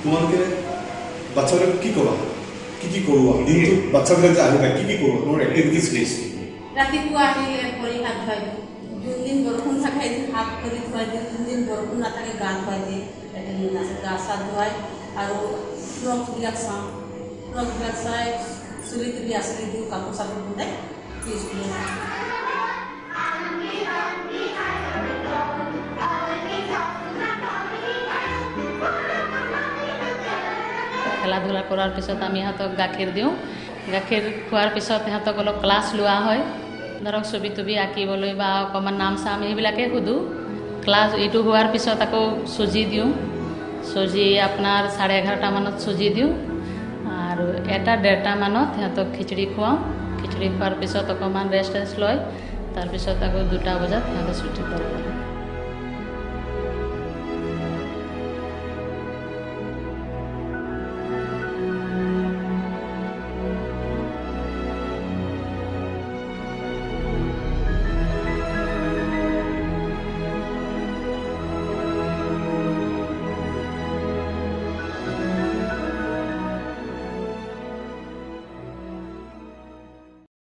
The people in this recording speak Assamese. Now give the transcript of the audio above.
তোমালোকে বাচ্চাবিলাক কি কৰা কি কৰোৱা দিনটো বাচ্চাবিলাক যে আহি পায় কি কৰোৱা তোমাৰ এক্টিভিটিজ প্লিজ ৰাতিপুৱা আহিলে ভৰি হাত ধুৱাই দিওঁ যোনদিন বৰষুণ থাকে এদিন হাত ভৰি ধুৱাই দিওঁ যোনদিন বৰষুণ নাথাকে গা ধুৱাই দিয়ে এদিন আছে গা চা ধুৱাই আৰু ফ্ৰকবিলাক চাওঁ ফ্ৰকবিলাক চাই চুলি তুলি আচলি দিওঁ কাপোৰ চাপোৰ পিন্ধাই স্কুলত খেলা ধূলা কৰাৰ পিছত আমি সিহঁতক গাখীৰ দিওঁ গাখীৰ খোৱাৰ পিছত সিহঁতক অলপ ক্লাছ লোৱা হয় ধৰক ছবি তবি আঁকিবলৈ বা অকণমান নাম চাম সেইবিলাকে সোধোঁ ক্লাছ এইটো হোৱাৰ পিছত আকৌ চুজি দিওঁ চুজি আপোনাৰ 11:30 মানত চুজি দিওঁ আৰু 1-1:30 মানত সিহঁতক খিচিৰি খুৱাওঁ খিচিৰি খোৱাৰ পিছত অকণমান ৰেষ্ট লয় তাৰপিছত আকৌ 2টা বজাত সিহঁতে ছুটি কৰে